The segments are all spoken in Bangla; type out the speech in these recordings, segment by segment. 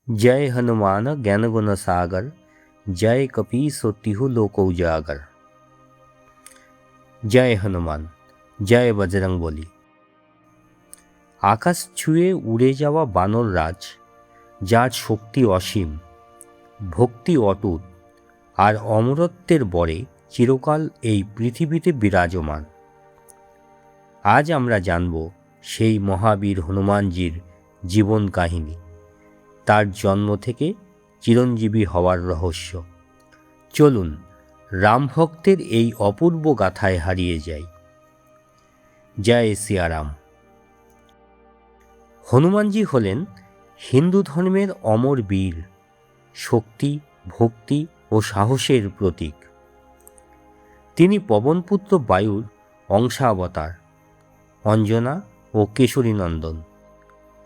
जय हनुमान ज्ञान गुण सागर, जय कपीस तिहु लोक उजागर। जय हनुमान, जय बजरंग बली। আকাশ ছুঁয়ে উড়ে যাওয়া বানর রাজ, যার শক্তি অসীম, ভক্তি অটুট আর অমরত্বের বরে চিরকাল এই পৃথিবীতে বিরাজমান। আজ আমরা জানব সেই মহাবীর হনুমানজির জীবন কাহিনী, তার জন্ম থেকে চিরঞ্জীবী হওয়ার রহস্য। চলুন রাম ভক্তের এই অপূর্ব গাথায় হারিয়ে যাই। জয় সিয়ারাম। হনুমানজি হলেন হিন্দু ধর্মের অমর বীর, শক্তি, ভক্তি ও সাহসের প্রতীক। তিনি পবনপুত্র বায়ুর অংশাবতার, অঞ্জনা ও কেশরীনন্দন।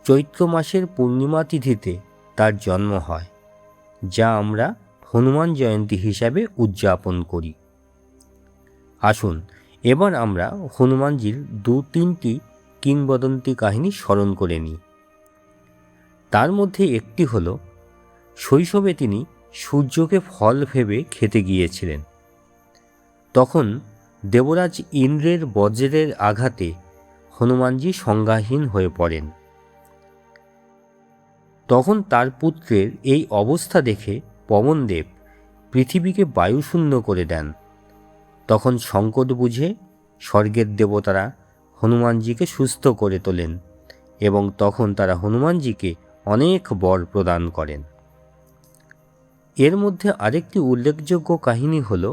চৈত্র মাসের পূর্ণিমা তিথিতে তার জন্ম হয়, যা আমরা হনুমান জয়ন্তী হিসাবে উদযাপন করি। আসুন এবার আমরা হনুমানজির তিনটি কিংবদন্তি কাহিনী স্মরণ করে নিই। তার মধ্যে একটি হল, শৈশবে তিনি সূর্যকে ফল ভেবে খেতে গিয়েছিলেন। তখন দেবরাজ ইন্দ্রের বজ্রের আঘাতে হনুমানজি সংজ্ঞাহীন হয়ে পড়েন। তখন তার পুত্রের এই অবস্থা দেখে পবনদেব পৃথিবীকে বায়ুশূন্য করে দেন। তখন সংকট বুঝে স্বর্গের দেবতারা হনুমানজিকে সুস্থ করে তোলেন এবং তখন তারা হনুমানজিকে অনেক বর প্রদান করেন। এর মধ্যে আরেকটি উল্লেখযোগ্য কাহিনী হল,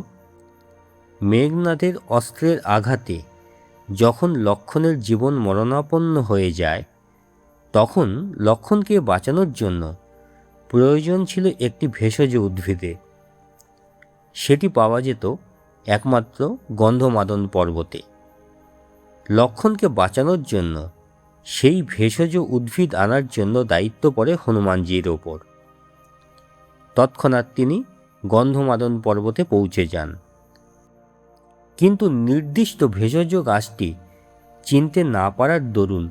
মেঘনাদের অস্ত্রের আঘাতে যখন লক্ষ্মণের জীবন মরণাপন্ন হয়ে যায়, তখন লক্ষ্মণকে বাঁচানোর জন্য প্রয়োজন ছিল একটি ভেষজ উদ্ভিদের। সেটি পাওয়া যেত একমাত্র গন্ধমাদন পর্বতে। লক্ষ্মণকে বাঁচানোর জন্য সেই ভেষজ উদ্ভিদ আনার জন্য দায়িত্ব পড়ে হনুমানজির ওপর। তৎক্ষণাৎ তিনি গন্ধমাদন পর্বতে পৌঁছে যান, কিন্তু নির্দিষ্ট ভেষজ গাছটি চিনতে না পারার দরুন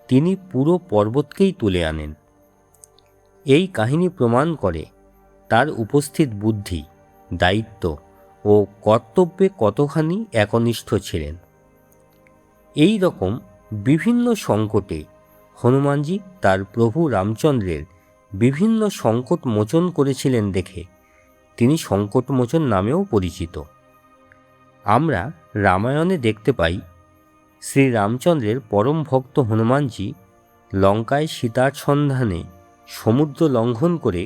তিনি পুরো পর্বতকেই তুলে আনেন। এই কাহিনী প্রমাণ করে তার উপস্থিত বুদ্ধি, দায়িত্ব ও কর্তব্যে কতখানি একনিষ্ঠ ছিলেন। এই রকম বিভিন্ন সংকটে হনুমানজি তার প্রভু রামচন্দ্রের বিভিন্ন সংকট মোচন করেছিলেন দেখে তিনি সংকটমোচন নামেও পরিচিত। আমরা রামায়ণে দেখতে পাই, শ্রী রামচন্দ্রের পরম ভক্ত হনুমানজি লঙ্কায় সীতার সন্ধানে সমুদ্র লঙ্ঘন করে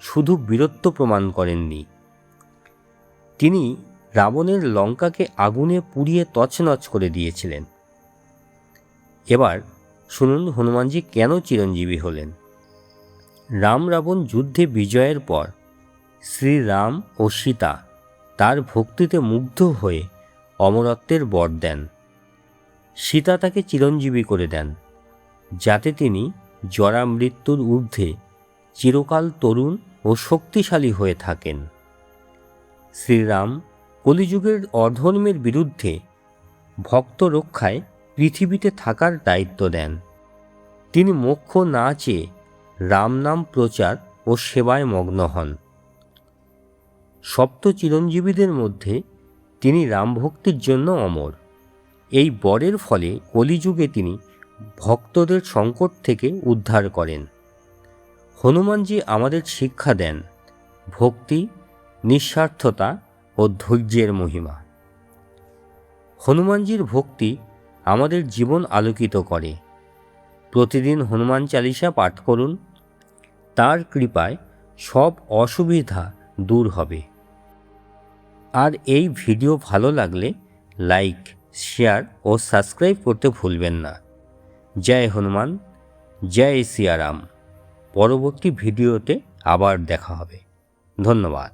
শুধু বীরত্ব প্রমাণ করেননি, তিনি রাবণের লঙ্কাকে আগুনে পুড়িয়ে তছনছ করে দিয়েছিলেন। এবার শুনুন হনুমানজি কেন চিরঞ্জীবী হলেন। রাম রাবণ যুদ্ধে বিজয়ের পর শ্রীরাম ও সীতা তার ভক্তিতে মুগ্ধ হয়ে অমরত্বের বর দেন। সীতা তাকে চিরঞ্জীবী করে দেন, যাতে তিনি জরা মৃত্যুর ঊর্ধ্বে চিরকাল তরুণ ও শক্তিশালী হয়ে থাকেন। শ্রীরাম কলিযুগের অধর্মের বিরুদ্ধে ভক্ত রক্ষায় পৃথিবীতে থাকার দায়িত্ব দেন। তিনি মোক্ষ না চেয়ে রাম নাম প্রচার ও সেবায় মগ্ন হন। সপ্ত চিরঞ্জীবীদের মধ্যে তিনি রামভক্তির জন্য অমর। এই বরের ফলে কলিযুগে তিনি ভক্তদের সংকট থেকে উদ্ধার করেন। হনুমানজি আমাদের শিক্ষা দেন ভক্তি, নিঃস্বার্থতা ও ধৈর্যের মহিমা। হনুমানজির ভক্তি আমাদের জীবন আলোকিত করে। প্রতিদিন হনুমান চালিসা পাঠ করুন, তার কৃপায় সব অসুবিধা দূর হবে। আর এই ভিডিও ভালো লাগলে লাইক, শেয়ার ও সাবস্ক্রাইব করতে ভুলবেন না। জয় হনুমান, জয় সিয়ারাম। পরবর্তী ভিডিওতে আবার দেখা হবে। ধন্যবাদ।